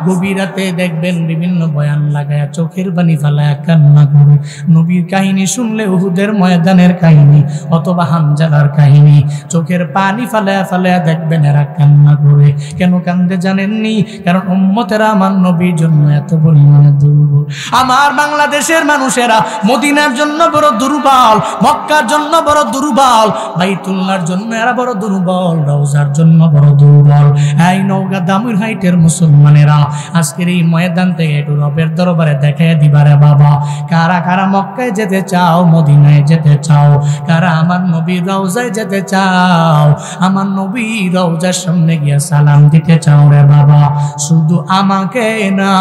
S1: গভীর রাতে দেখবেন বিভিন্ন বয়ান লাগায়া চোখের পানি ফেলায়া কান্না করে। নবীর কাহিনী শুনলে উহুদের ময়দানের কাহিনী অথবা হামজালার কাহিনী চোখের পানি ফেলায়া ফেলায়া দেখবেন এরা কান্না করে। কেন কান্দে জানেননি? কারণ উম্মতেরা আমার নবীর জন্য এত পরিমাণে দুর্বল। আমার বাংলাদেশের মানুষেরা মদিনার জন্য বড় দুর্বল, মক্কার জন্য বড় দুর্বল, বাইতুল্লাহর জন্য এরা বড় দুর্বল, রওজার জন্য বড় দুর্বল। এই নওগাঁ দামুরহাটের মুসলমানেরা আজকের এই ময়দান থেকে একটু রবের দরবারে দেখায় দিবারে বাবা, কারা কারা মক্কায় যেতে চাও, মদিনায় যেতে চাও, কারা আমার নবীর রওজায় যেতে চাও, আমার নবীর রওজার সামনে গিয়ে সালাম দিতে চাও রে বাবা। শুধু আমাকে না,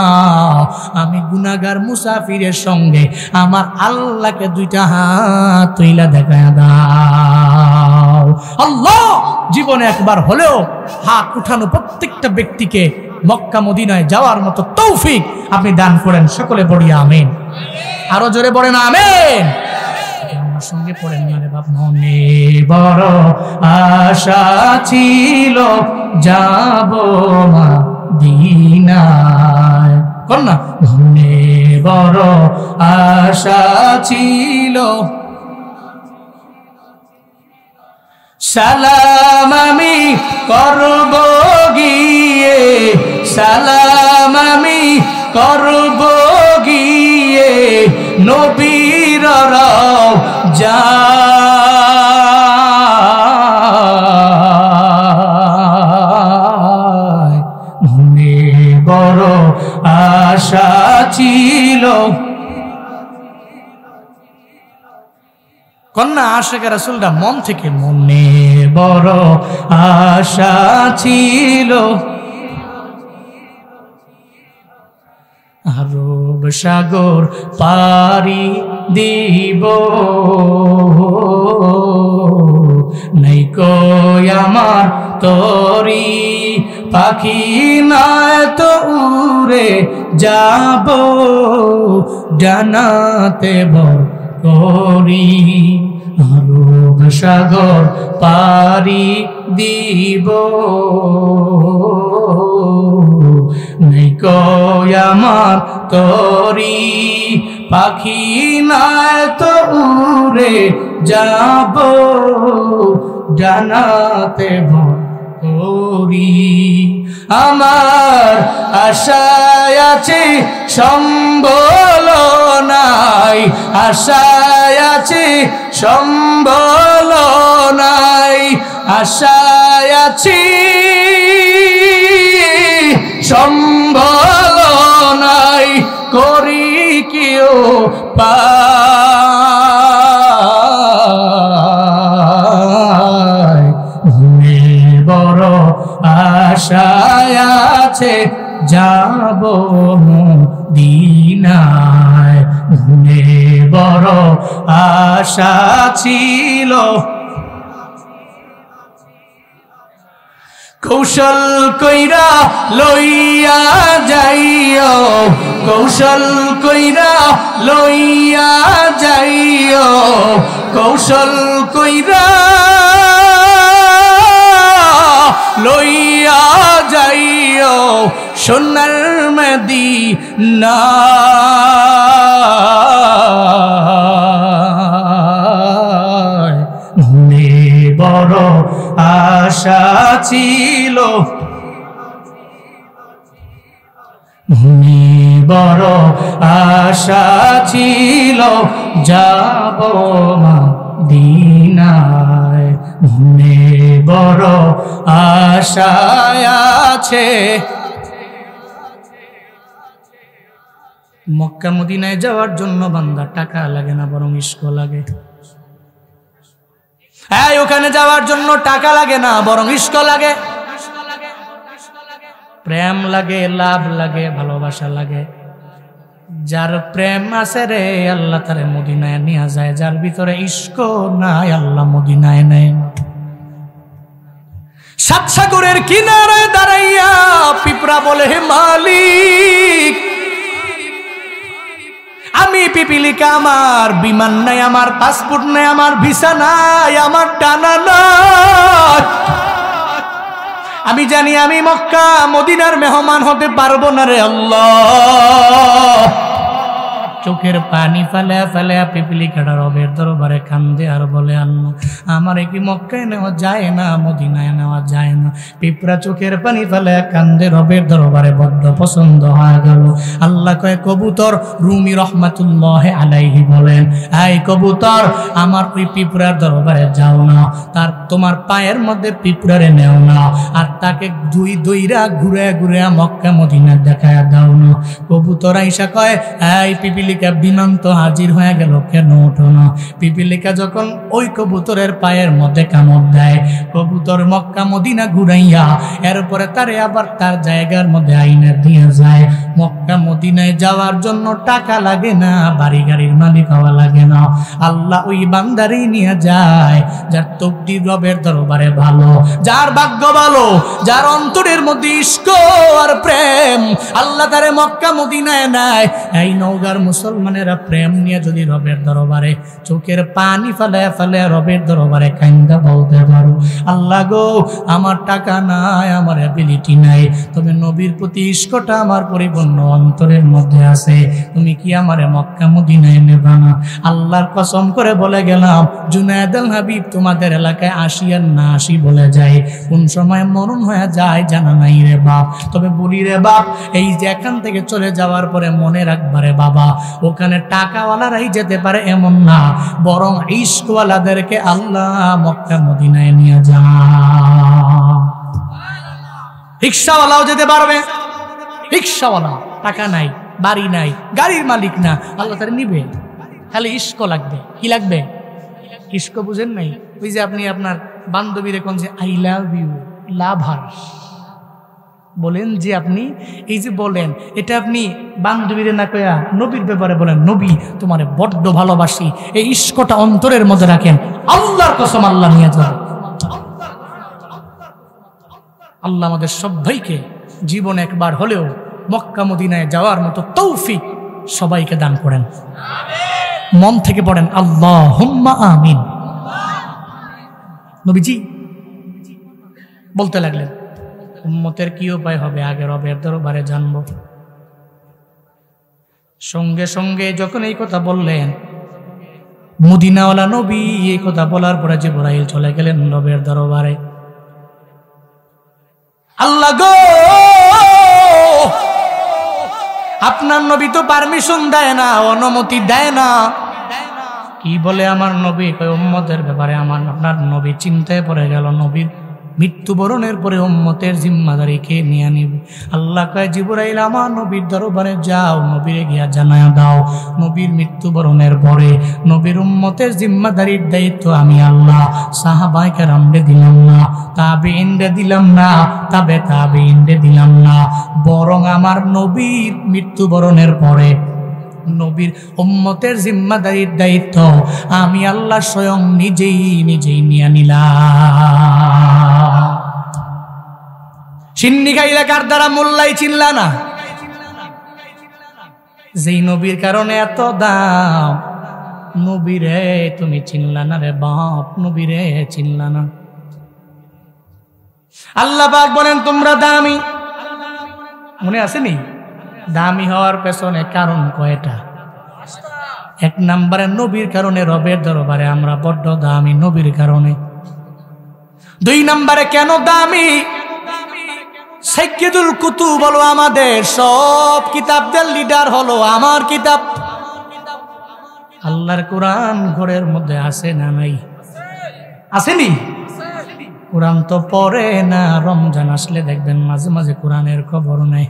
S1: আমি গুনাহগার মুসাফিরের সঙ্গে আমার আল্লাহকে দুইটা হাত তুইলা দেখায় দাও। আল্লাহ জীবনে একবার হলেও হাত উঠানো প্রত্যেকটা ব্যক্তিকে মক্কা মদিনায় যাওয়ার মতো তৌফিক আপনি দান করেন। সকলে পড়ি আমিন। আরো জোরে পড়েন আমিন। আমার সঙ্গে পড়েন না রে বাপ। মনে বড় আশা ছিল যাব মদিনায়, কোন না? মনে বড় আশা ছিল, সালাম আমি করব গিয়ে, সালাম আমি করব গিয়ে নবীর রওজায়। মনে বড় আশা ছিল, কন্যা আশিকে রাসূলরা মন থেকে মনে বড় আশা ছিল, আরব সাগর পারি দিব, নাই কই আমার তরি পাখি নাই তো উড়ে যাব জানাতে ভর করি। আরব সাগর পারি দিব, নাই কই আমার তরি পাখি নাই তো উড়ে যাব জানাতে ভর করি। আমার আশায় আছে সম্বল নাই, আশায় আছে সম্বল নাই, আশায় আছি সম্বল নাই, করি কেউ পায়। মনে বড় আশায় আছে যাব মদিনায়, মনে বড় আশা ছিল, কৌশল কইরা লইয়া যাইও, কৌশল কইরা লইয়া যাইও, কৌশল কইরা লইয়া যাইও সোনার মদিনা মনে বড় আশা ছিল মনে বড় আশা ছিল যাব মদিনায় মনে বড় আশা আছে মক্কা মদিনায় যাওয়ার জন্য বান্দা টাকা লাগে না বরং ইশক লাগে হ্যাঁ ওখানে যাওয়ার জন্য টাকা লাগে না বরং ইশক লাগে প্রেম লাগে লাভ লাগে ভালোবাসা লাগে যার প্রেম আছে রে আল্লাহ তারে মদিনায় নিয়ে যায় যার ভিতরে ইশক নাই আল্লাহ মদিনায় নেয় সাত সাগরের কিনারে দাঁড়াইয়া পিঁপড়া বলে হে মালিক আমি পিপিলিকা আমার বিমান নাই আমার পাসপোর্ট নাই আমার ভিসা নাই আমার টানা নাই আমি জানি আমি মক্কা মদিনার মেহমান হতে পারবো না রে আল্লাহ চোখের পানি ফেলে ফেলে পিপিলিকাটা রবের দরবারে কান্দে আর বলে আল্লাহ আমার কি মক্কায় নেওয়া যায় না মদিনায় নেওয়া যায় না পিঁপড়া চোখের পানি ফেলে কান্দে রবের দরবারে বড্ড পছন্দ হয়ে গেল আল্লাহ কয় কবুতর রুমি রহমাতুল্লাহ আলাইহি বলেন এই কবুতর আমার ওই পিঁপড়ার দরবারে যাও না তার তোমার পায়ের মধ্যে পিঁপড়ারে নেও না আর তাকে দুই দইরা ঘুরে ঘুরে মক্কা মদিনা দেখায় দাও না কবুতর আইসা কয় এই পিপিলিকা বিমান তো হাজির হয়ে গেল কেন ওঠো না পিপিলিকা যখন ওই কবুতরের পায়ের মধ্যে কামড় দেয় কবুতর মক্কা মদিনা ঘুরাইয়া এরপরে তারে আবার তার জায়গার মধ্যে আইনা দিয়ে যায় মক্কা মদিনায় যাওয়ার জন্য টাকা লাগে না বাড়ি গাড়ির মালিক হওয়া লাগে না আল্লাহ ওই বান্দারই নিয়ে যায় যার তকদির রবের দরবারে ভালো যার ভাগ্য ভালো যার অন্তরের মধ্যে ইশক আর প্রেম আল্লাহ তারে মক্কা মদিনায় নেয় এই নওগাঁর মুসলমানেরা প্রেম নিয়ে যদি রবের দরবারে চোখের পানি ফেলে ফেলে রবের দরবারে কান্দা বলতে পারো আল্লাহ গো আমার টাকা নাই আমার অ্যাবিলিটি নাই তবে নবীর প্রতি ইশকটা আমার পরিপূর্ণ অন্তরের মধ্যে আছে তুমি কি আমারে মক্কা মদিনায় নেবা না আল্লাহর কসম করে বলে গেলাম জুনায়েদ আল হাবিব তোমাদের এলাকায় আসি আর না আসি বলে যায় কোন সময় মরণ হয়ে যায় জানা নাই রে বাপ তবে বলি রে বাপ এই যে এখান থেকে চলে যাওয়ার পরে মনে রাখবারে বাবা ওখানে টাকাওয়ালারাই যেতে পারে এমন না বরং ইশকওয়ালাদেরকে আল্লাহ মক্কা মদিনায় নিয়ে যায় রিকশাওয়ালাও যেতে পারবে রিকশাওয়ালা টাকা নাই বাড়ি নাই গাড়ির মালিক না আল্লাহ তারা নিবে খালি ইশক লাগবে কি লাগবে ইশক বুঝেন নাই ওই যে আপনি আপনার বান্ধবীরে কোন যে আই লাভ ইউ লাভার বলেন যে আপনি এই যে বলেন এটা আপনি বান্ধবীরে না কয়া নবীর ব্যাপারে বলেন নবী তোমারে বড্ড ভালোবাসি এই ইশকটা অন্তরের মধ্যে রাখেন আল্লাহর কসম আল্লাহ নিয়ে যাবে আল্লাহ আমাদের সবাইকে জীবনে একবার হলেও মক্কা মদিনায় যাওয়ার মতো তৌফিক সবাইকে দান করেন মন থেকে পড়েন আল্লাহুম্মা আমিন নবীজি বলতে লাগলেন উম্মতের কি উপায় হবে আগে রবের দরবারে জানবো সঙ্গে সঙ্গে যখন এই কথা বললেন মদিনাওয়ালা নবী এই কথা বলার পরে জিবরাইল চলে গেলেন রবের দরবারে আল্লাহ গো আপনার নবী তো পারমিশন দেয় না অনুমতি দেয় না কি বলে আমার নবী কয় উম্মতের ব্যাপারে আমার আপনার নবী চিন্তায় পড়ে গেল নবীর মৃত্যুবরণের পরে উম্মতের জিম্মাদারি কে নিয়ে নিবে আল্লাহ কয় জিবরাইল আমার নবীর দরবারে যাও নবীরে গিয়া জানায়া দাও নবীর মৃত্যুবরণের পরে নবীর উম্মতের জিম্মাদারির দায়িত্ব আমি আল্লাহ সাহাবায়ে কেরামরে দিলাম না তাবেঈনরে দিলাম না তাবেঈনরে দিলাম না বরং আমার নবীর মৃত্যুবরণের পরে নবীর উম্মতের জিম্মাদারির দায়িত্ব আমি আল্লাহ স্বয়ং নিজেই নিয়ে নিলাম সিন্নি খাইলে কার দ্বারা মোল্লাই চিনলা না যেই নবীর কারণে এত দাম নবীরে তুমি চিনলা না রে বাপ নবীরে চিনলা না আল্লাহ পাক বলেন তোমরা দামি। মনে আসেনি? দামি হওয়ার পেছনে কারণ কয়টা? এক নম্বরে নবীর কারণে, রবের দরবারে আমরা বড্ড দামি নবীর কারণে। দুই নম্বরে কেন দামি? সাইয়্যিদুল কুতুব বলো, আমাদের সব কিতাবদের লিডার হলো আমার কিতাব আল্লাহর কোরআন। ঘরের মধ্যে আছে না নাই? আসেনি? কোরআন তো পড়ে না। রমজান আসলে দেখবেন মাঝে মাঝে কোরআনের খবর নেই।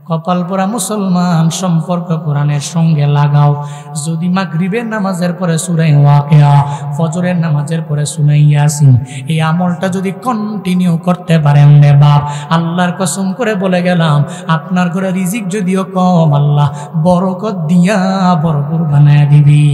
S1: কপাল পোড়া মুসলমান, সম্পর্ক কোরআনের সঙ্গে লাগাও। যদি মাগরিবের নামাজের পরে সূরা ওয়াকিয়া, ফজরের নামাজের পরে সূরা ইয়াসিন, এই আমলটা যদি কন্টিনিউ করতে পারেন রে বাপ, আল্লাহর কসম করে বলে গেলাম, আপনার ঘরে রিজিক যদিও কম, আল্লাহ বরকত দিয়া ভরপুর বানায় দিবি।